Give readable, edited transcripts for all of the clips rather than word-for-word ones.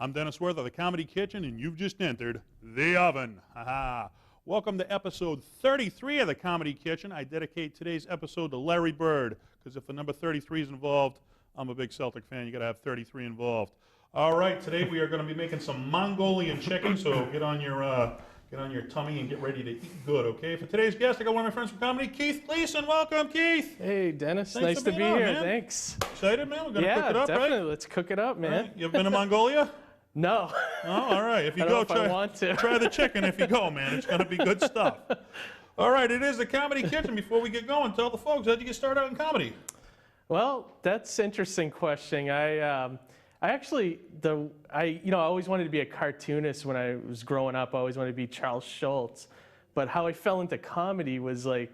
I'm Dennis Wirth of the Comedy Kitchen, and you've just entered the oven. Ha-ha. Welcome to episode 33 of the Comedy Kitchen. I dedicate today's episode to Larry Bird, because if the number 33 is involved, I'm a big Celtic fan. You got to have 33 involved. All right, today we are going to be making some Mongolian chicken, so get on your tummy and get ready to eat good, okay? For today's guest, I got one of my friends from comedy, Keith Gleason. Welcome, Keith. Hey, Dennis. Thanks nice to be here. Man. Thanks. Excited, man? We're going to cook it up, definitely. right? Let's cook it up, man. Right. You ever been to Mongolia? No. Oh, all right. If you I go, don't know if I want to. try the chicken if you go, man. It's going to be good stuff. All right, it is the Comedy Kitchen. Before we get going, tell the folks, how'd you get started out in comedy? Well, that's an interesting question. I always wanted to be a cartoonist when I was growing up. I always wanted to be Charles Schultz. But how I fell into comedy was like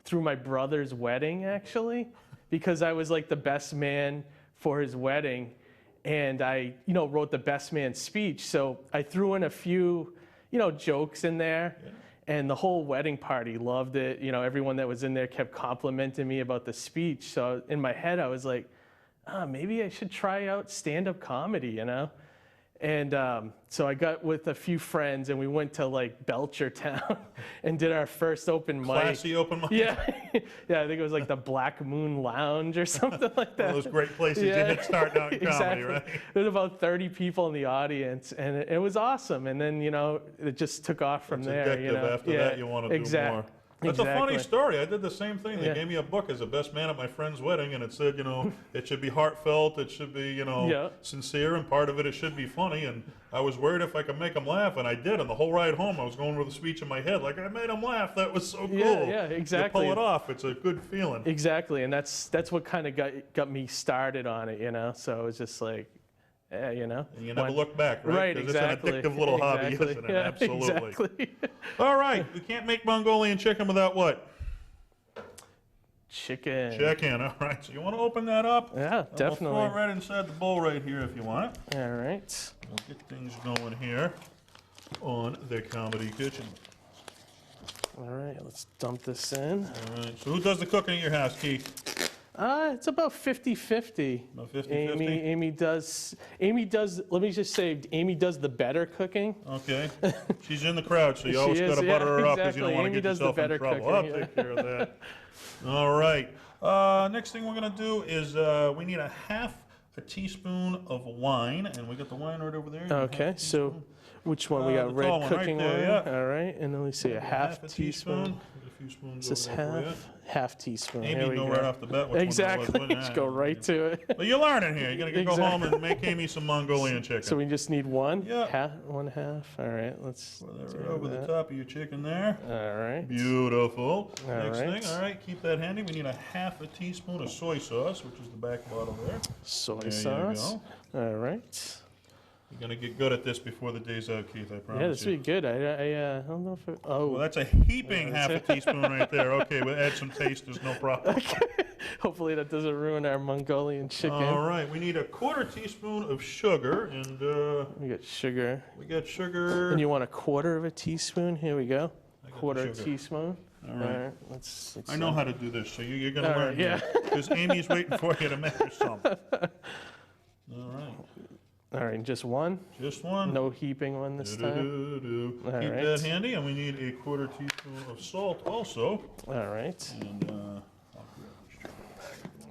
through my brother's wedding, actually, because I was like the best man for his wedding. And I, wrote the best man speech. So I threw in a few, jokes in there. Yeah. And the whole wedding party loved it. Everyone that was in there kept complimenting me about the speech. So in my head, I was like, maybe I should try out stand-up comedy, And so I got with a few friends, and we went to like Belchertown and did our first open mic. Classy open mic. Yeah, yeah. I think it was like the Black Moon Lounge or something like that. One of those great places you hit starting out in comedy, exactly. right? There was about 30 people in the audience, and it was awesome. And then it just took off from there. After that, you want to do more. That's a funny story. I did the same thing. They gave me a book as a best man at my friend's wedding, and it said, it should be heartfelt, it should be, sincere, and part of it should be funny. And I was worried if I could make them laugh, and I did. And the whole ride home, I was going with a speech in my head, like, I made them laugh. That was so cool. Yeah, exactly. You pull it off. It's a good feeling. Exactly, and that's what kind of got me started on it, So it was just like, and you never look back, right? Right, exactly. It's an addictive little hobby, isn't it? Yeah, Absolutely. Exactly. All right, we can't make Mongolian chicken without what? Chicken. Chicken, all right. So you want to open that up? Yeah, definitely. We'll throw it right inside the bowl right here if you want it. All right. We'll get things going here on the Comedy Kitchen. All right, let's dump this in. All right, so who does the cooking at your house, Keith? It's about 50-50. About 50-50? Amy does, let me just say, Amy does the better cooking. Okay. She's in the crowd, so you always got to butter her up because you don't want to get yourself in trouble. I'll take care of that. All right. Next thing we're going to do is we need a teaspoon of wine, and we got the wine right over there. Okay, so which one? We got red cooking right there, wine. Yeah. All right, and then we say a half teaspoon. A few spoons Is this half teaspoon? Amy know right off the bat which exactly. One it was. Just go right to it. But you're learning here. You're going to go home and make Amy some Mongolian chicken. So we just need one? Yeah. One half. All right, let's put that right over the top of your chicken there. All right. Beautiful. Next thing, all right, keep that handy. We need a half a teaspoon of soy sauce, which is the back bottle there. Soy sauce. All right. You're going to get good at this before the day's out, Keith, I promise. Yeah, this will be good. I don't know if it... Oh. Well, that's a heaping half a teaspoon right there. Okay, we'll add some taste. There's no problem. Okay. Hopefully that doesn't ruin our Mongolian chicken. All right, we need a quarter teaspoon of sugar. And we got sugar. And you want a quarter of a teaspoon? Here we go. Quarter teaspoon. All right. Let's I know how to do this, so you're going to learn. Yeah. Because Amy's waiting for you to measure some. All right. All right, just one? Just one. No heaping one this time? Keep that handy, and we need a quarter teaspoon of salt also. All right. And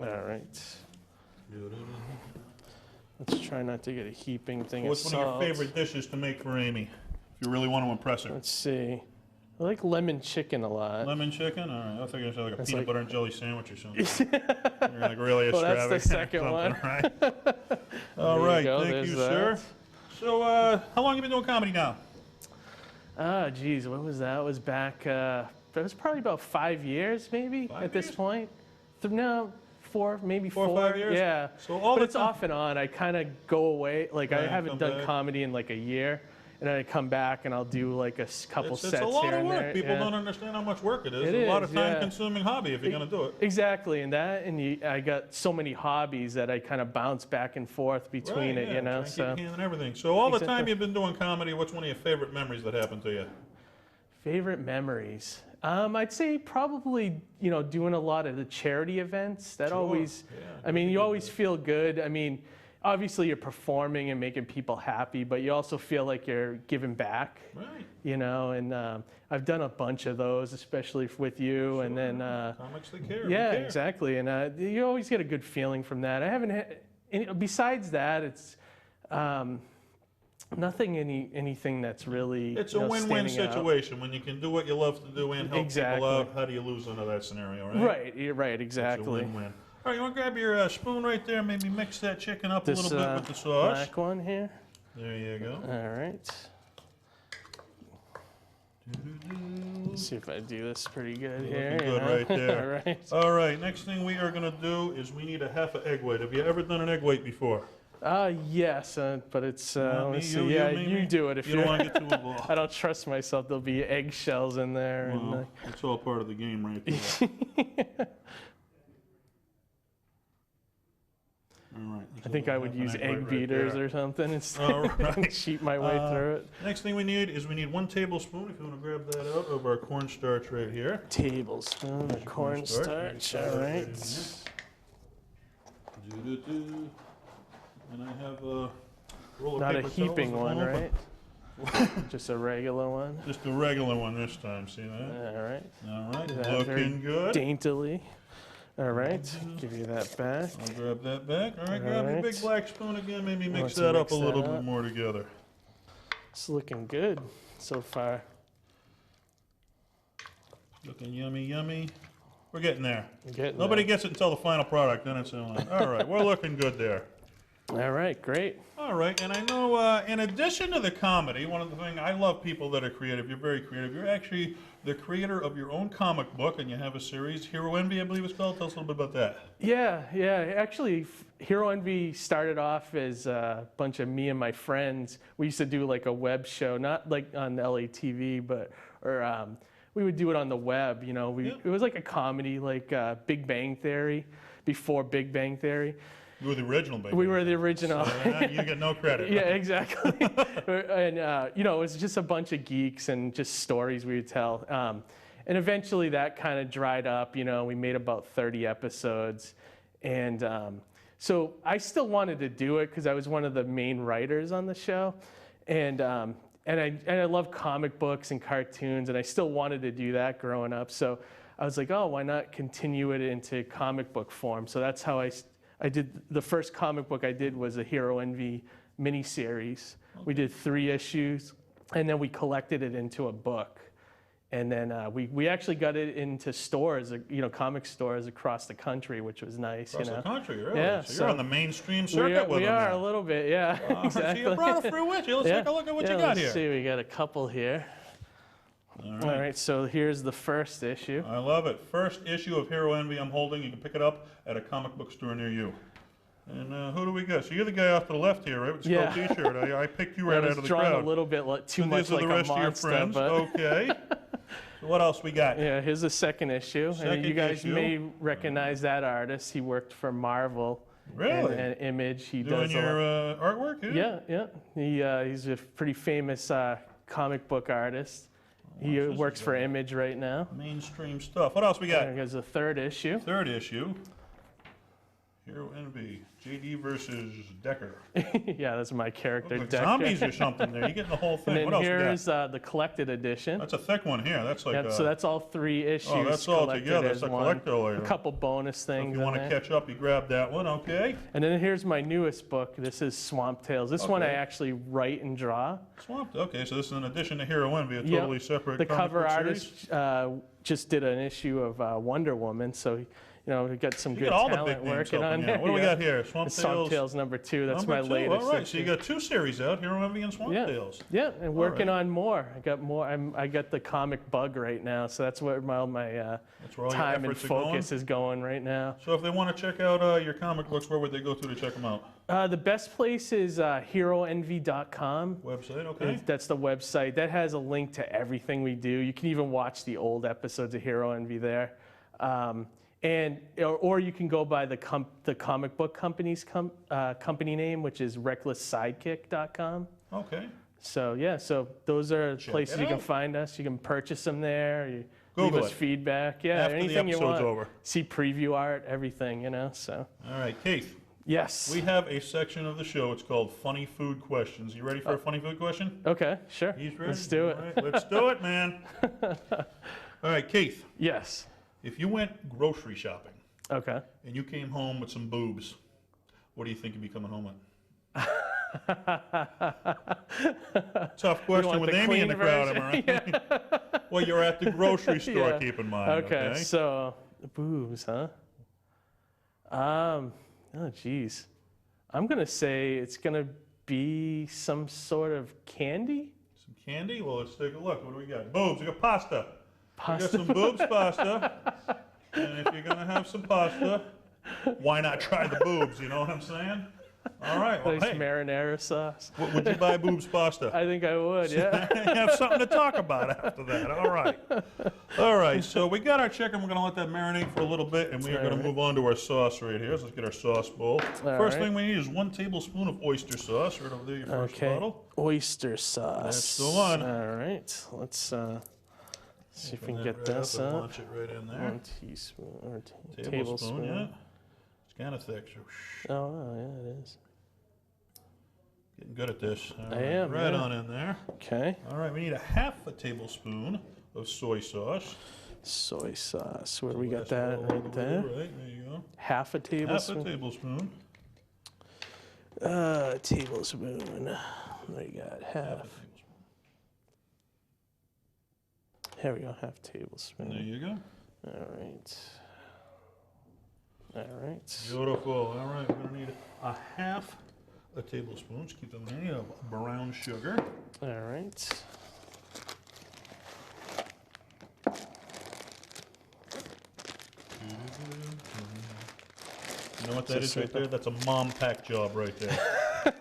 all right. Let's try not to get a heaping thing of salt. What's one of your favorite dishes to make for Amy, if you really want to impress her? Let's see. I like lemon chicken a lot. Lemon chicken? All right. I think it's like a peanut butter and jelly sandwich or something. You're like really extravagant. Well, that's the second one. Right? All right. Thank you, sir. So, how long have you been doing comedy now? Geez, what was that? It was back, it was probably about 5 years, maybe, at this point. No, maybe four. 4 or 5 years? Yeah. So but it's off and on. I kind of go away. Like, I haven't done comedy in like a year. And then I come back and I'll do like a couple sets here and there. It's a lot of work. People don't understand how much work it is. It's a lot of time-consuming hobby if you're going to do it. Exactly, and I got so many hobbies that I kind of bounce back and forth between it, So. And everything. So all the time you've been doing comedy, what's one of your favorite memories that happened to you? Favorite memories? I'd say probably, doing a lot of the charity events. That always, I mean, you always feel good. I mean, obviously you're performing and making people happy, but you also feel like you're giving back. Right. You know, and I've done a bunch of those, especially with you, Sure. and then Comics, they care. yeah, They care. exactly, and you always get a good feeling from that. I haven't had, besides that, it's anything that's really It's a win-win standing out. situation when you can do what you love to do and help Exactly. people out. How do you lose under that scenario, right? Right, you're right, exactly. It's a win-win. All right, you want to grab your spoon right there? Maybe mix that chicken up a This little bit with the sauce. black one here. There you go. All right. Let's see if I do this pretty good here. Looking good right there. All right. All right, next thing we are going to do is we need a half an egg white. Have you ever done an egg white before? Yes, but it's Me, let's see. you, Yeah, me, you me? do it if You don't want to get too I involved. don't trust myself. There'll be eggshells in there. Well, it's all part of the game right there. All right. I think I would use egg beaters or something instead All right. and cheat my way through it. Next thing we need is 1 tablespoon, if you want to grab that out, of our cornstarch right here. Tablespoon of cornstarch. All right. Do-do-do. And I have a roll of Not a paper towels heaping at one, home. right? Just a regular one. Just a regular one this time, see that? All right. All right, That very looking good. Daintily. All right. Give you that back. I'll grab that back. All right, All grab your right. big black spoon again. Maybe mix Let's that up mix a little that bit up. more together. It's looking good so far. Looking yummy, yummy. We're getting there. Getting Nobody there. gets it until the final product, then it's in line. All right, we're looking good there. All right, great. All right, and I know in addition to the comedy, one of the things, I love people that are creative. You're very creative. You're actually the creator of your own comic book, and you have a series, Hero Envy, I believe it's called. Tell us a little bit about that. Yeah. Actually, Hero Envy started off as a bunch of me and my friends. We used to do like a web show, not like on LATV, but we would do it on the web. You know, it was like a comedy, like Big Bang Theory, before Big Bang Theory. You were the original, baby. We were the original. You get no credit. Yeah, exactly. And you know, it was just a bunch of geeks and just stories we would tell. And eventually that kind of dried up. You know, we made about 30 episodes, and so I still wanted to do it because I was one of the main writers on the show, and I love comic books and cartoons, and I still wanted to do that growing up. So I was like, oh, why not continue it into comic book form? So that's how I did. The first comic book I did was a Hero Envy miniseries. Okay. We did 3 issues, and then we collected it into a book. And then we actually got it into stores, you know, comic stores across the country, which was nice. Across you know? the country, really? Yeah, So you're on the mainstream circuit with we them are now. a little bit, yeah. Exactly. So you brought it through with you. Let's take a look at what you got here. Let's see, we got a couple here. All right, so here's the first issue. I love it. First issue of Hero Envy I'm holding. You can pick it up at a comic book store near you. And who do we got? So you're the guy off to the left here, right? With the skull T-shirt. I picked you right out of the crowd. I was drawn a little bit too much like a monster. These are the rest of your friends. But Okay. So what else we got? Yeah, here's the second issue. And you guys issue. may recognize that artist. He worked for Marvel. Really? And Image. He Doing does your artwork? Yeah. He's a pretty famous comic book artist. He works for Image right now. Mainstream stuff. What else we got? There's the third issue. Third issue. Hero Envy. JD versus Decker. Yeah, that's my character, Like Decker. zombies or something there. You're getting the whole thing. And What then else we got? here's the collected edition. That's a thick one here. That's like So that's all 3 issues. oh, that's all collected together. as That's a one. collector A item. couple bonus things. If you want to in there. catch up, you grab that one. Okay. And then here's my newest book. This is Swamp Tales. This one I Okay. actually write and draw. Swamped. Okay, so this is in addition to Hero Envy, a Yep. totally separate The comic cover book artist just did an issue of Wonder Woman, so you know we got some You good got all the talent big names working on helping you it. out. What do we Yeah. got here? Swamp It's Swamp Tales. Tales #2. That's number my 2. latest. All right, so you issue. got 2 series out, Hero Envy and Swamp Tales. Yeah, and working right. on more. I got more. I got the comic bug right now, so that's where my That's where all your time and efforts are going. focus is going right now. So if they want to check out your comic books, where would they go to check them out? The best place is heroenvy.com. Website, okay. That's the website. That has a link to everything we do. You can even watch the old episodes of Hero Envy there. Or you can go by the comic book company's company name, which is recklesssidekick.com. Okay. So yeah, so those are places you can out. find us. You can purchase them there. You Google leave us it. feedback. Yeah, After the anything you episode's want. over. See preview art, everything, you know. So All right, Keith. Yes. We have a section of the show. It's called Funny Food Questions. You ready for a funny food question? Okay, sure. He's ready. Let's do it. All right, let's do it, man. All right, Keith. Yes. If you went grocery shopping Okay. and you came home with some boobs, what do you think you'd be coming home with? Tough question with Amy in the crowd, am I right? Yeah. Well, you're at the grocery store, Yeah. keep in mind. Okay, so boobs, huh? Oh, geez. I'm going to say it's going to be some sort of candy. Some candy? Well, let's take a look. What do we got? Boobs. We got pasta. Pasta. We got some boobs pasta. And if you're going to have some pasta, why not try the boobs? You know what I'm saying? All right. Well, Nice hey, marinara sauce. would you buy boobs pasta? I think I would, yeah. Have something to talk about after that. All right. All right. So we got our chicken. We're going to let that marinate for a little bit, and we are going to move on to our sauce right here. So let's get our sauce bowl. First thing we need is 1 tablespoon of oyster sauce. Right over there, your first bottle. Oyster sauce. That's the one. All right. Let's see if we can get right this up. up. Launch it right in there. 1 teaspoon or Tablespoon, yeah. It's kind of thick. So Oh, wow, yeah, it is. getting good at this. All I right, am, right yeah. on in there. Okay. All right, we need a 1/2 tablespoon of soy sauce. Soy sauce. Where we got Last that roll right all the way, there. Right, there you go. 1/2 tablespoon. 1/2 tablespoon. Tablespoon. What do you got? 1/2. Here we go. 1/2 tablespoon. There you go. All right. All right. Beautiful. All right, we're gonna need a 1/2 tablespoon. Just keep them handy of brown sugar. All right. You know what that is right there? That's a mom pack job right there.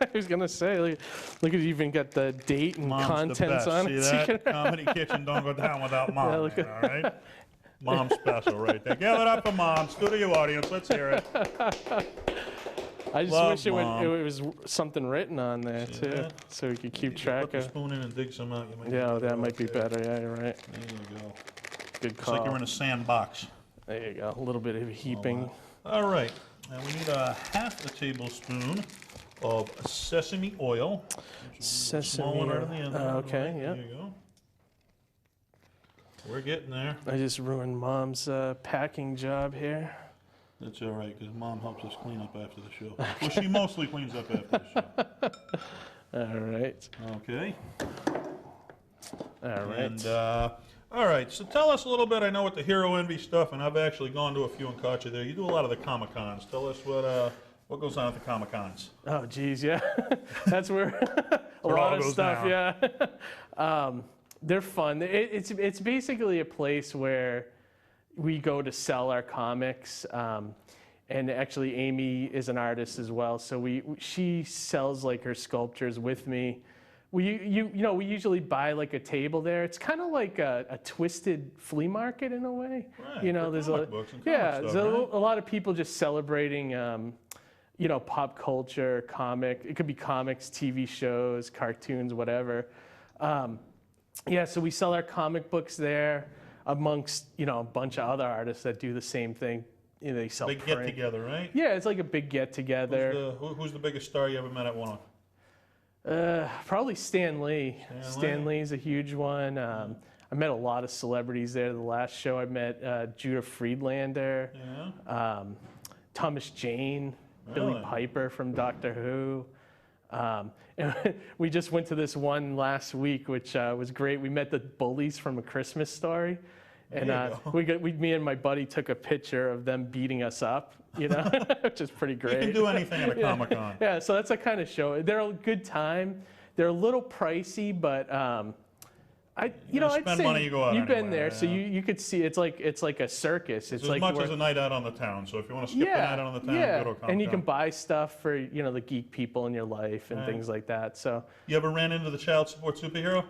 I was gonna say, look at you even got the date and Mom's contents the best. on See it. that? Comedy Kitchen don't go down without mom. Yeah, look Man, all right? Mom special right there. Give it up for mom. Studio audience, let's hear it. I just Love wish it Mom. was something written on there See too, that? so we could keep Put track the of. spoon in and dig some out. You might Yeah, get that it might be okay. better. Yeah, you're right. There you go. Good It's like call. you're in a sandbox. There you go. A little bit of heaping. All right. And we need a 1/2 tablespoon of sesame oil. Sesame Small one right oil. on the end. Okay, Right, yeah. There you go. We're getting there. I just ruined Mom's packing job here. That's all right, because Mom helps us clean up after the show. Well, she mostly cleans up after the show. All right. Okay. All right. And, all right, so tell us a little bit. I know with the Hero Envy stuff, and I've actually gone to a few and caught you there. You do a lot of the Comic-Cons. Tell us what goes on at the Comic-Cons. Oh, geez, yeah. That's where a Where it lot all of goes stuff, down. yeah. They're fun. It's basically a place where we go to sell our comics. And actually, Amy is an artist as well, so she sells like her sculptures with me. We usually buy like a table there. It's kind of like a twisted flea market in a way. Right, You know, for there's comic books and comic there's stuff, right? a lot of people just celebrating, pop culture, comic. It could be comics, TV shows, cartoons, whatever. So we sell our comic books there amongst a bunch of other artists that do the same thing. They sell Big print. get-together, right? Yeah, it's like a big get-together. Who's the biggest star you ever met at one? Probably Stan Lee. Stan Stan Lee's a huge one. I met a lot of celebrities there. The last show I met Judah Friedlander, Yeah. Thomas Jane, Really? Billy Piper from Doctor Who. And we just went to this one last week, which was great. We met the bullies from A Christmas Story. And There you go. me and my buddy took a picture of them beating us up, which is pretty great. You can do anything at a Comic-Con. Yeah, so that's the kind of show. They're a good time. They're a little pricey, but I'd spend say money, you go out you've been anyway, there, so yeah. you could see it's like a circus. It's As like much where- as a night out on the town. So if you want to skip the night out on the town, yeah, go to a Comic-Con. and you can buy stuff for the geek people in your life and Right. things like that. So You ever ran into the child support superhero?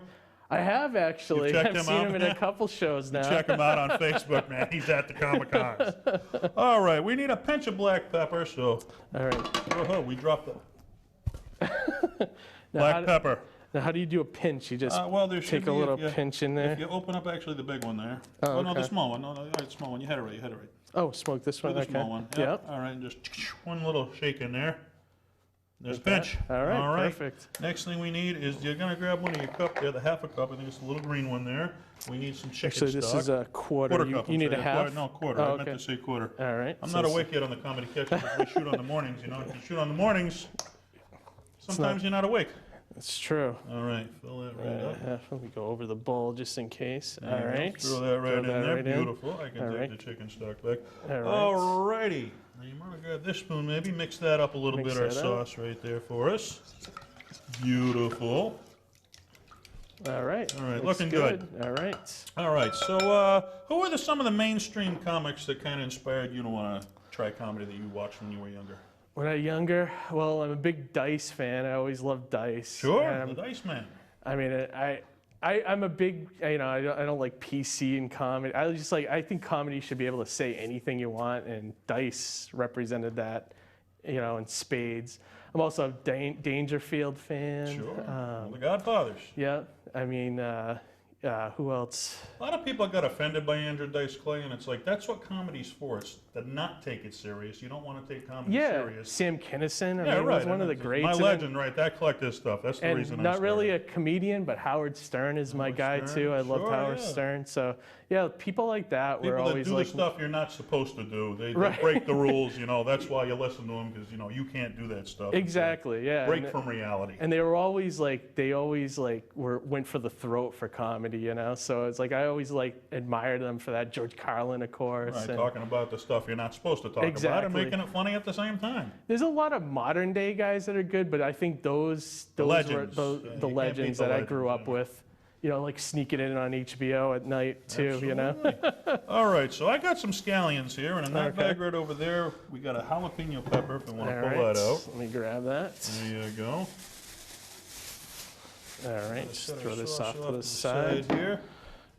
I have actually. You've checked I've him seen out, him in man? a couple shows now. Check him out on Facebook, man. He's at the Comic-Cons. All right, we need a pinch of black pepper. So All right. we dropped the Now, black pepper. Now, how do you do a pinch? You just Well, there should take a be, little if you, pinch in there. If you open up actually the big one there. Oh, No, the okay. small one. No, the small one. You had it right. You had it right. Oh, smoke this one. The Okay. small one. Yep. All right, and just one little shake in there. There's Like a pinch. that. All right, perfect. Next thing we need is you're gonna grab one of your cup there, the half a cup. I think it's the little green one there. We need some chicken Actually, this stock. is a quarter. Cup. You need a half? No, quarter. Oh, I meant to say quarter. All right. I'm so not it's- awake yet on the Comedy Kitchen. We shoot on the mornings, you know. If you shoot on the mornings, sometimes you're not awake. That's true. All right, fill that right up. Let me go over the bowl just in case. There All you go. right. Throw that right in there. right in. Beautiful. I can All take right. the chicken stock back. All right. All righty. Now you want to grab this spoon, maybe mix that up a little Mix bit. Our that up. sauce right there for us. Beautiful. All right. All right, Looks looking good. All right. All right. So, who are some of the mainstream comics that kind of inspired you to want to try comedy that you watched when you were younger? When I was younger, well, I'm a big Dice fan. I always loved Dice. Sure, the Dice Man. I mean, I'm a big, I don't like PC and comedy. I think comedy should be able to say anything you want, and Dice represented that, in spades. I'm also a Dangerfield fan. Sure, the Godfathers. Yeah, I mean, who else? A lot of people got offended by Andrew Dice Clay, and it's like, that's what comedy's for. It's to not take it serious. You don't want to take comedy serious. Sam Kinison, Yeah, right. was one of the greats. My legend, right? That collected stuff. That's the reason I not started. really a comedian, but Howard Stern is my guy Stern, too. I loved sure, Howard yeah. Stern. So yeah, people like that were People that always do like the stuff you're not supposed to do. They Right. break the rules, That's why you listen to them, because, you can't do that stuff. exactly, yeah. Break from reality. And they always went for the throat for comedy, So it's like I always admired them for that. George Carlin, of course. Right, and talking about the stuff you're not supposed to talk about and Exactly. making it funny at the same time. there's a lot of modern day guys that are good, but I think those legends. were Yeah, you the can't beat legends the that I grew legends, up with. Like sneaking in on HBO at night too, Absolutely. All right, so I got some scallions here, and in that Okay. bag right over there, we got a jalapeno pepper if you want to All pull right, that out. let me grab that. There you go. All right, just Set our throw this sauce off to the side side. here.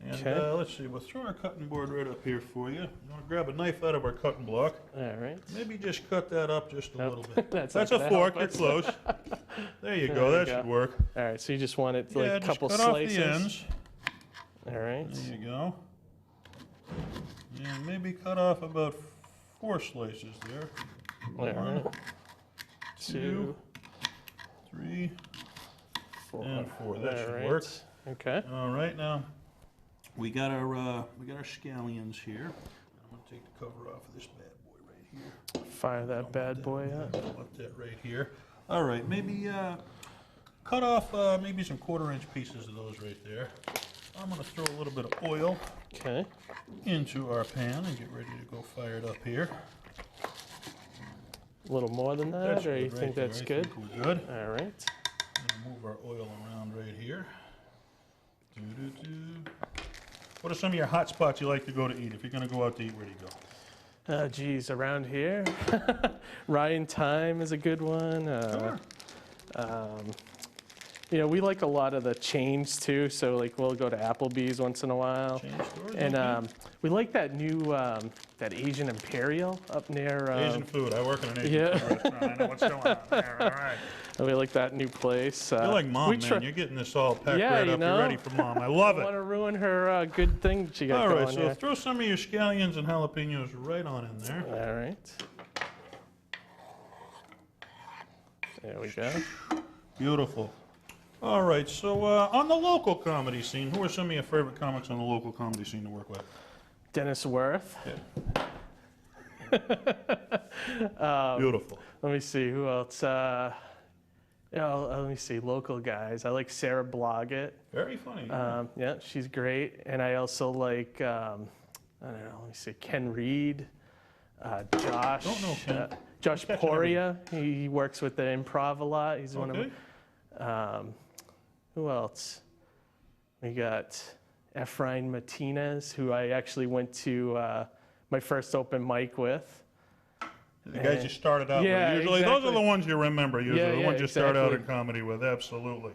And Okay. let's see, we'll throw our cutting board right up here for you. You want to grab a knife out of our cutting block. All right. Maybe just cut that up just a Nope. little bit. That's That's not a gonna fork, help you're us. close. There you There go, we that go. should work. All right, so you just want it Yeah, a just couple cut slices. off the ends. All right. There you go. And maybe cut off about 4 slices there. All right. 2, 3, 4. and 4. That All should right. work. Okay. All right, now we got our scallions here. I'm gonna take the cover off of this bad boy right here. Fire that bad boy up. Don't want that right here. All right, maybe cut off maybe some 1/4-inch pieces of those right there. I'm gonna throw a little bit of oil Okay. into our pan and get ready to go fire it up here. A little more than that, That's or you good think right that's there. I good? think we're good. All right. And move our oil around right here. Doo-doo-doo. What are some of your hot spots you like to go to eat? If you're going to go out to eat, where do you go? Oh, geez, around here, Ryan Time is a good one. Sure. We like a lot of the chains too. So we'll go to Applebee's once in a while. Chain stores, And okay. we like that new that Asian Imperial up near. Asian food. I work in an Asian yeah. food restaurant. I know what's going on there. All right. We like that new place. You're like mom, we man. You're getting this all packed Yeah, right you up. know. You're ready for mom. I love I want it. to ruin her good thing she got All going right, so here. throw some of your scallions and jalapenos right on in there. All right. There we go. Beautiful. All right, so on the local comedy scene, who are some of your favorite comics on the local comedy scene to work with? Dennis Wirth. Beautiful. Let me see who else. Let me see local guys. I like Sarah Blodgett. Very funny. Yeah, she's great. And I also like I don't know. Let me see Ken Reed, Josh. Don't know Ken. Josh Catching Poria. He works with the Improv a lot. He's one Okay. of. Who else? We got Efrain Martinez, who I actually went to my first open mic with. The guys you started out Yeah, with. Usually, those are exactly. the ones you remember. Usually, Yeah, the yeah, ones you start out in exactly. comedy with. Absolutely.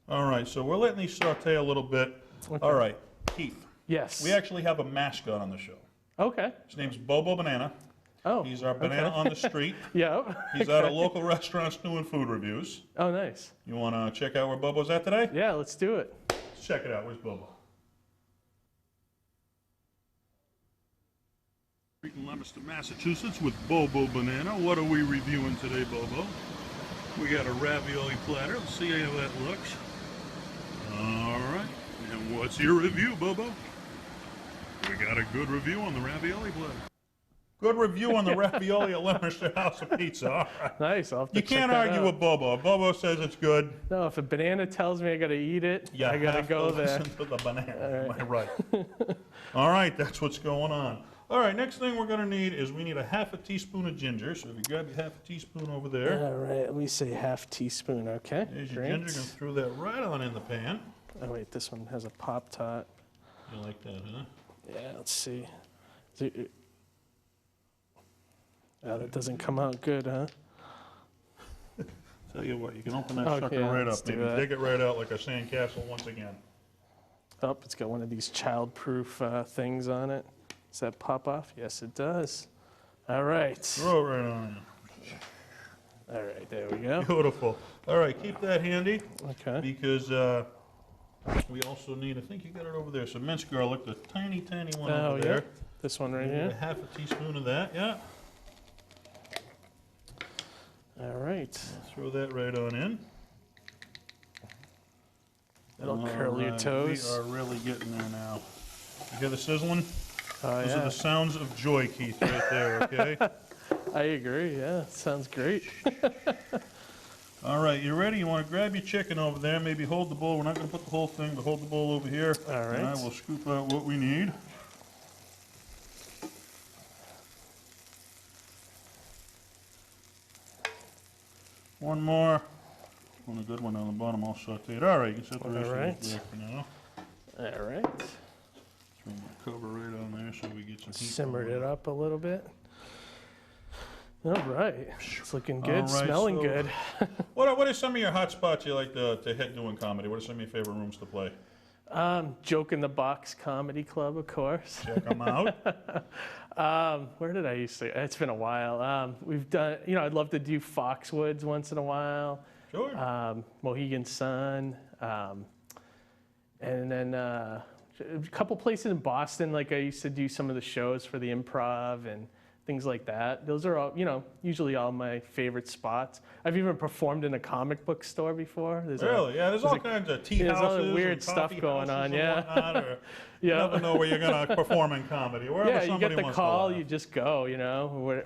All right, so we're letting these saute a little bit. Okay. All right, Keith. Yes. We actually have a mascot on the show. Okay. His name's Bobo Banana. Oh, He's our banana on the street. Yep. He's out of local restaurants doing food reviews. Oh, nice. You want to check out where Bobo's at today? Yeah, let's do it. Let's check it out. Where's Bobo? In Leominster, Massachusetts with Bobo Banana. What are we reviewing today, Bobo? We got a ravioli platter. Let's see how that looks. All right. And what's your review, Bobo? We got a good review on the ravioli platter. Good review on the ravioli at Leominster House of Pizza. All right. Nice. I'll have to You check can't that argue out. with Bobo. Bobo says it's good. No, if a banana tells me I got to eat it, I got to go there. Listen to the banana. All right. Am I right? All right, that's what's going on. All right, next thing we're going to need is we need a half a teaspoon of ginger. So if you grab your half a teaspoon over there. All right, let me say half teaspoon, okay? There's your Great. ginger. Going to throw that right on in the pan. Oh, wait, this one has a Pop-Tart. You like that, huh? Yeah, let's see. Oh, that doesn't come out good, huh? Tell you what, you can open that Okay, sucker right let's up. do Maybe that. dig it right out like a sandcastle once again. Oh, it's got one of these child-proof things on it. Does that pop off? Yes, it does. All right. Throw it right on in. All right, there we go. Beautiful. All right, keep that handy Okay. because we also need, I think you got it over there, some minced garlic, the tiny, tiny one Oh, over yeah. there. This one right We need a here. half a teaspoon of that, yeah. All right. Throw that right on in. That'll All curl your right, toes. We are really getting there now. You hear the sizzling? Oh, Those are yeah. the sounds of joy, Keith, right there, okay? I agree, yeah. Sounds great. All right, you ready? You want to grab your chicken over there, maybe hold the bowl. We're not going to put the whole thing, but hold the bowl over here. All right. And I will scoop out what we need. One more. Want a good one on the bottom, all sauteed. All right, you can set the rest All of right. this there for now. All right. Throw my cover right on there so we get some heat. Simmered it up a little bit. All right. It's looking good, All right, smelling so- good. What are some of your hot spots you like to hit doing comedy? What are some of your favorite rooms to play? Joke in the Box Comedy Club, of course. Check them out. Where did I used to? It's been a while. We've done, you know, I'd love to do Foxwoods once in a while. Sure. Mohegan Sun. And then a couple places in Boston, like I used to do some of the shows for the Improv and things like that. Those are all, you know, usually all my favorite spots. I've even performed in a comic book store before. Really? Yeah, there's all kinds of tea there's houses other weird and stuff coffee going houses on, and yeah. whatnot, or Yeah. You never know where you're going to perform in comedy. Wherever Yeah, you somebody get the wants call, to laugh. you just go, you know,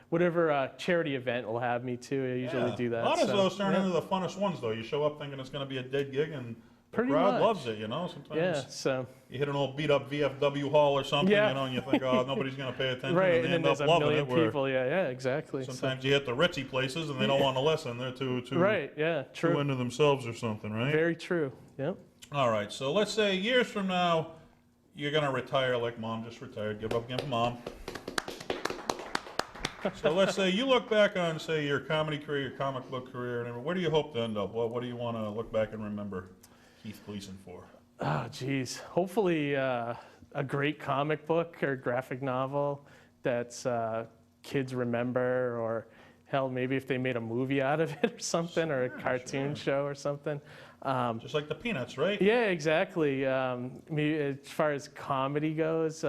whatever charity event will have me to. I usually Yeah. do that. A lot of so, those turn yeah. into the funnest ones, though. You show up thinking it's going to be a dead gig, and the Pretty crowd much. loves it, you know? Sometimes Yeah, so, you hit an old beat-up VFW hall or something, Yeah. you know, and you think, oh, nobody's going to pay attention, right, and and they then end there's up a loving million it. Where people, yeah, exactly. So- sometimes you hit the ritzy places, and they don't want to listen. They're too right, yeah, too true. into themselves or something, right? Very true, yep. All right, so let's say years from now, you're going to retire like Mom just retired. Give up again for Mom. So let's say you look back on, say, your comedy career, your comic book career, and everything. Where do you hope to end up? What do you want to look back and remember Keith Gleason for? Oh, geez. Hopefully a great comic book or graphic novel that's kids remember, or hell, maybe if they made a movie out of it or something, or a cartoon show or something. Just like the Peanuts, right? Yeah, exactly. Maybe as far as comedy goes,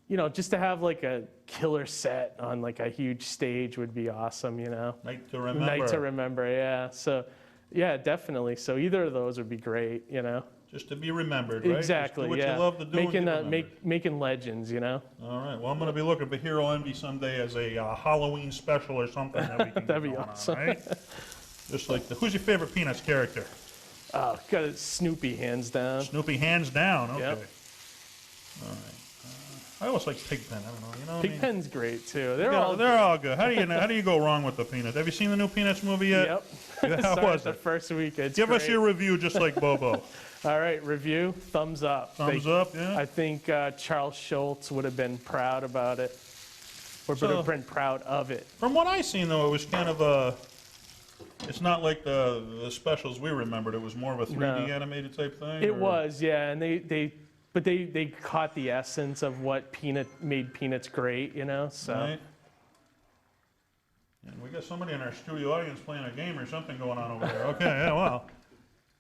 you know, just to have like a killer set on like a huge stage would be awesome, you know. Night to remember. Night to remember, yeah. So, yeah, definitely. So either of those would be great, you know. Just to be remembered, right? Exactly, Just do what yeah. you love to do Making and get remembered. making legends, you know. All right. Well, I'm going to be looking for Hero Envy someday as a Halloween special or something that we can That'd be get going awesome. on, right? Just like who's your favorite Peanuts character? Got it, Snoopy, hands down. Snoopy, hands down. Okay. Yep. All right. I always like Pigpen. I don't know. You know what I mean? Pigpen's great too. They're all good. How do you go wrong with the Peanuts? Have you seen the new Peanuts movie yet? Yep. Yeah, how Started was the it? first week. It's Give us great. your review, just like Bobo. All right, review. Thumbs up. Thumbs up. Yeah. I think Charles Schultz would have been proud about it, or would So- have been proud of it. From what I seen, though, it was kind of a. It's not like the specials we remembered. It was more of a 3D No. animated type thing. It or- was, yeah, and they but they caught the essence of what made Peanuts great, you know. So. Right. And we got somebody in our studio audience playing a game or something going on over there. Okay, yeah, well.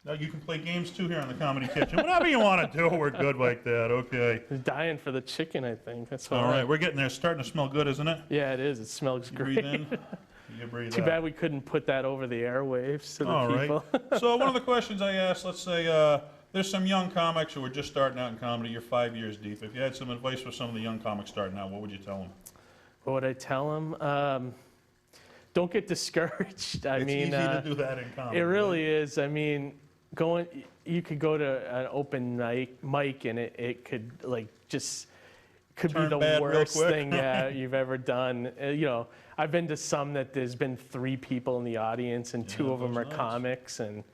Now you can play games too here in the Comedy Kitchen. Whatever you want to do, we're good like that. Okay. I'm dying for the chicken, I think. That's what all right. We're getting there. It's starting to smell good, isn't it? Yeah, it is. It smells great. Breathe in. You breathe Too out. bad we couldn't put that over the airwaves to the all people. Right. So one of the questions I asked, let's say there's some young comics who are just starting out in comedy. You're 5 years deep. If you had some advice for some of the young comics starting out, what would you tell them? What would I tell them? Don't get discouraged. It's easy to do that in comedy. It really is. I mean, you could go to an open mic and it could could be the worst thing you've ever done. You know, I've been to some that there's been 3 people in the audience and 2 of them are comics, and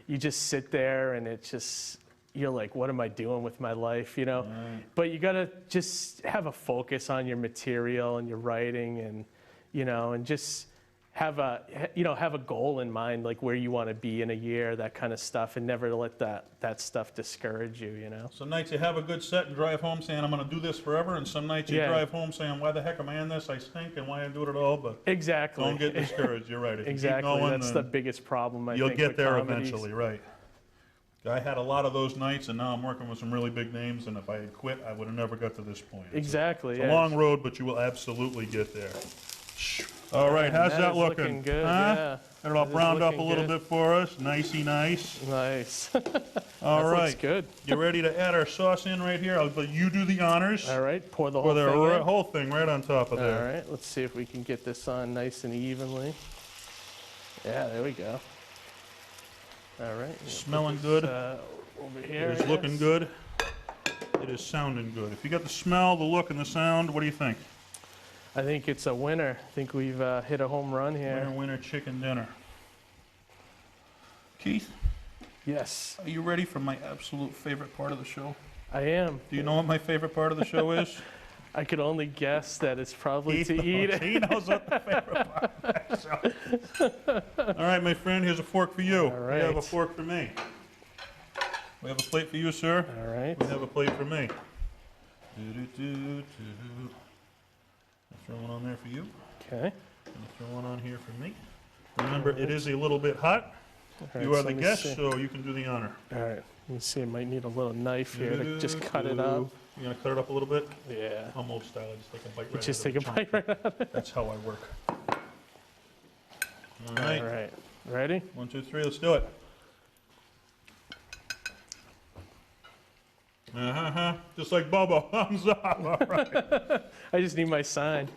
you just sit there and it's just, you're like, what am I doing with my life, you know? Right. But you gotta just have a focus on your material and your writing, and, you know, and just have a goal in mind, like where you want to be in a year, that kind of stuff, and never let that stuff discourage you, you know? Some nights you have a good set and drive home saying, I'm going to do this forever, and some nights you drive home saying, why the heck am I in this? I stink, and why I do it at all? But exactly. Don't get discouraged. You're right. If exactly. You keep going, that's the biggest problem, I think, you'll get there comedies. eventually, right. I had a lot of those nights, and now I'm working with some really big names, and if I had quit, I would have never got to this point. Exactly. It's a long road, but you will absolutely get there. All right, how's that looking? Good, huh? yeah. Got it all browned up a little bit for us. Nicey nice. Nice. All right. Looks good. You ready to add our sauce in right here? I'll let you do the honors. All right, pour the whole thing right on top of there. All right, let's see if we can get this on nice and evenly. Yeah, there we go. All right. Smelling good. Over here. It is looking good. It is sounding good. If you got the smell, the look, and the sound, what do you think? I think it's a winner. I think we've hit a home run here. Winner chicken dinner. Keith? Yes. Are you ready for my absolute favorite part of the show? I am. Do you know what my favorite part of the show is? I could only guess that it's probably to eat it. He knows what the favorite part of the show is. All right, my friend, here's a fork for you. All right. We have a fork for me. We have a plate for you, sir. All right. We have a plate for me. Throw one on there for you. Okay. Throw one on here for me. Remember, it is a little bit hot. Right, you are so the guest, so you can do the honor. All right. Let me see. I might need a little knife here to just cut it up. You're going to cut it up a little bit? Yeah. I'm old style. I just take a bite right Just out of take a the chunk. bite right out of it. That's how I work. All right. All right. Ready? 1, 2, 3. Let's do it. Just like Bobo. Thumbs up. All right. I just need my sign.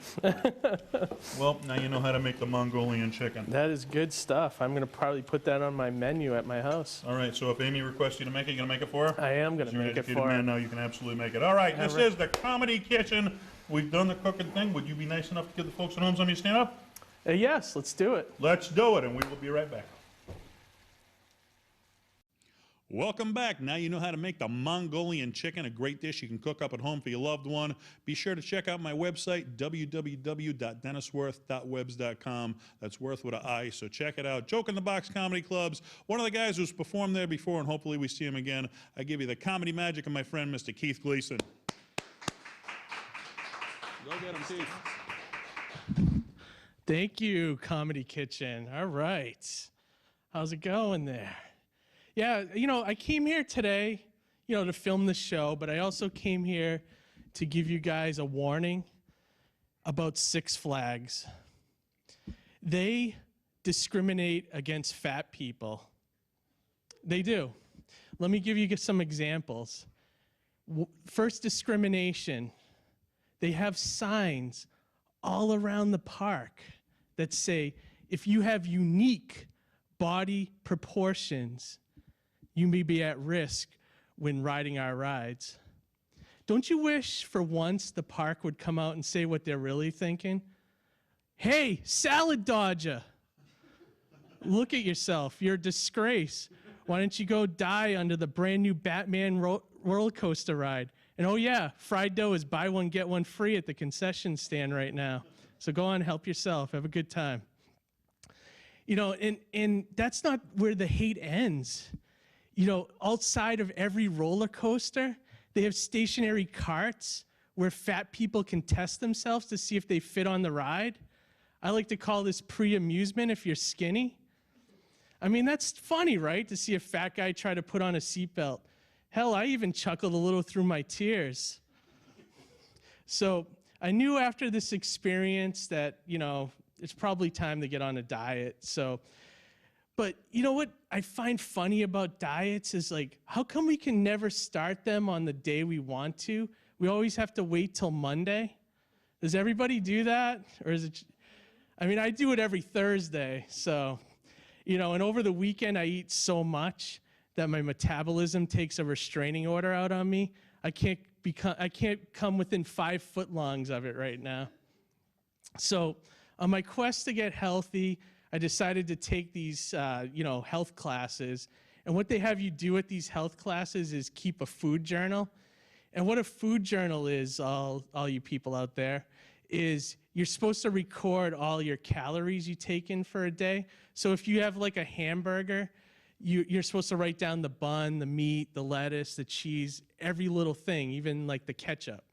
Well, now you know how to make the Mongolian chicken. That is good stuff. I'm going to probably put that on my menu at my house. All right, so if Amy requests you to make it, you going to make it for her? I am going to make it for her. Man, now you can absolutely make it. All right, this is the Comedy Kitchen. We've done the cooking thing. Would you be nice enough to give the folks at home something to stand up? Yes, let's do it. Let's do it, and we will be right back. Welcome back. Now you know how to make the Mongolian chicken, a great dish you can cook up at home for your loved one. Be sure to check out my website, www.denniswirth.webs.com. That's Worth with an I, so check it out. Joke in the Box Comedy Clubs. One of the guys who's performed there before, and hopefully we see him again. I give you the comedy magic of my friend, Mr. Keith Gleason. Go get him, Keith. Thank you, Comedy Kitchen. All right. How's it going there? Yeah, you know, I came here today, you know, to film the show, but I also came here to give you guys a warning about Six Flags. They discriminate against fat people. They do. Let me give you some examples. First, discrimination. They have signs all around the park that say, if you have unique body proportions, you may be at risk when riding our rides. Don't you wish for once the park would come out and say what they're really thinking? Hey, salad dodger, look at yourself. You're a disgrace. Why don't you go die under the brand new Batman roller coaster ride? And oh yeah, fried dough is buy one, get one free at the concession stand right now. So go on, help yourself. Have a good time. You know, and that's not where the hate ends. You know, outside of every roller coaster, They have stationary carts where fat people can test themselves to see if they fit on the ride. I like to call this pre-amusement if you're skinny. I mean, that's funny, right? To see a fat guy try to put on a seatbelt. Hell, I even chuckled a little through my tears. So I knew after this experience that, it's probably time to get on a diet. But you know what I find funny about diets is like, how come we can never start them on the day we want to? We always have to wait till Monday. Does everybody do that? Or is it, I do it every Thursday. So, and over the weekend I eat so much that my metabolism takes a restraining order out on me. I can't come within 5 footlongs of it right now. So on my quest to get healthy, I decided to take these, health classes. And what they have you do at these health classes is keep a food journal. And what a food journal is, all you people out there, is you're supposed to record all your calories you take in for a day. So if you have like a hamburger, you're supposed to write down the bun, the meat, the lettuce, the cheese, every little thing, even like the ketchup.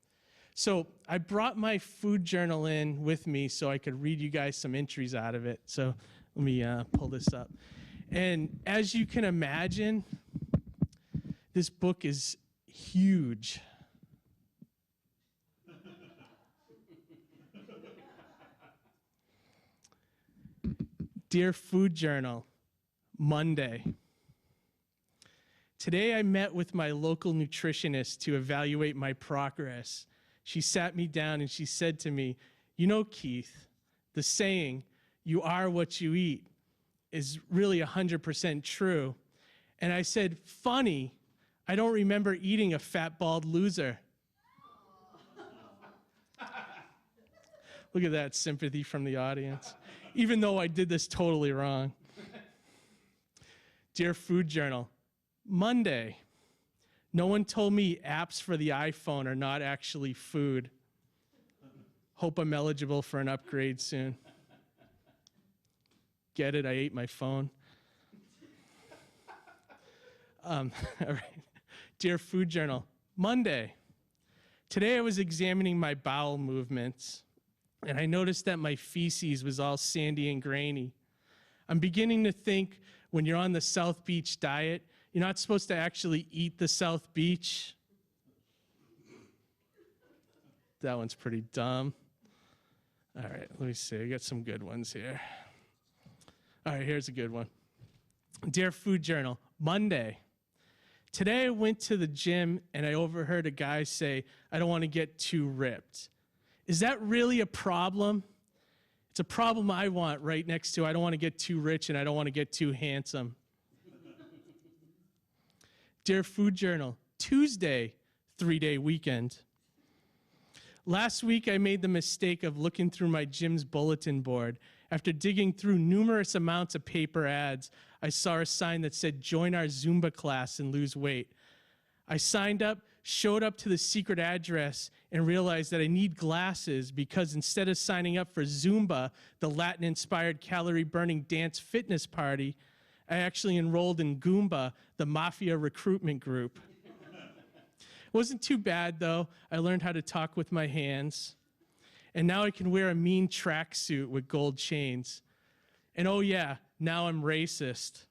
So I brought my food journal in with me so I could read you guys some entries out of it. So let me pull this up. And as you can imagine, this book is huge. Dear Food Journal, Monday. Today I met with my local nutritionist to evaluate my progress. She sat me down and she said to me, Keith, the saying, you are what you eat, is really 100% true. And I said, funny, I don't remember eating a fat, bald loser. Look at that sympathy from the audience, even though I did this totally wrong. Dear Food Journal, Monday. No one told me apps for the iPhone are not actually food. Hope I'm eligible for an upgrade soon. Get it? I ate my phone. All right. Dear Food Journal, Monday. Today I was examining my bowel movements, and I noticed that my feces was all sandy and grainy. I'm beginning to think when you're on the South Beach diet, you're not supposed to actually eat the South Beach. That one's pretty dumb. All right, let me see. I got some good ones here. All right, here's a good one. Dear Food Journal, Monday. Today I went to the gym and I overheard a guy say, I don't want to get too ripped. Is that really a problem? It's a problem I want right next to I don't want to get too rich and I don't want to get too handsome. Dear Food Journal, Tuesday, 3-day weekend. Last week, I made the mistake of looking through my gym's bulletin board. After digging through numerous amounts of paper ads, I saw a sign that said, join our Zumba class and lose weight. I signed up, showed up to the secret address, and realized that I need glasses because instead of signing up for Zumba, the Latin-inspired calorie-burning dance fitness party, I actually enrolled in Goomba, the mafia recruitment group. It wasn't too bad, though. I learned how to talk with my hands. And now I can wear a mean tracksuit with gold chains. And oh yeah, now I'm racist.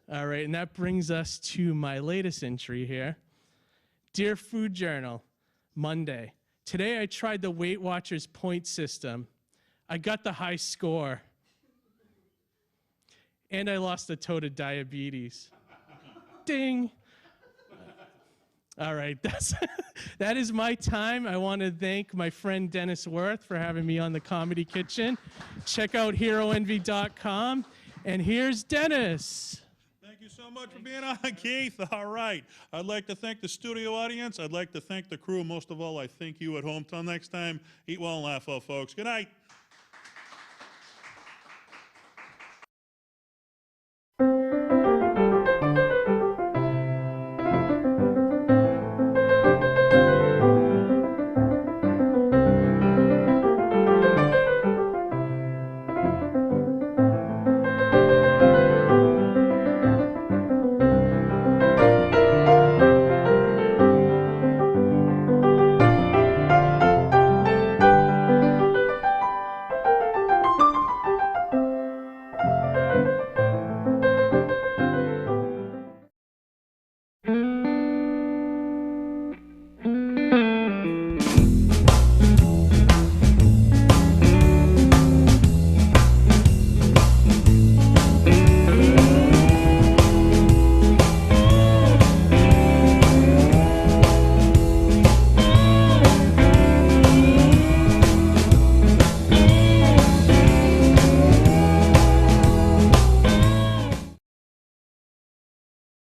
All right, and that brings us to my latest entry here. Dear Food Journal, Monday. Today I tried the Weight Watchers point system. I got the high score. And I lost a toe to diabetes. Ding. All right, that is my time. I want to thank my friend Dennis Wirth for having me on the Comedy Kitchen. Check out HeroEnvy.com. And here's Dennis. Thank you so much for being on, Keith. All right. I'd like to thank the studio audience. I'd like to thank the crew. Most of all, I thank you at home. Till next time, eat well and laugh well, folks. Good night.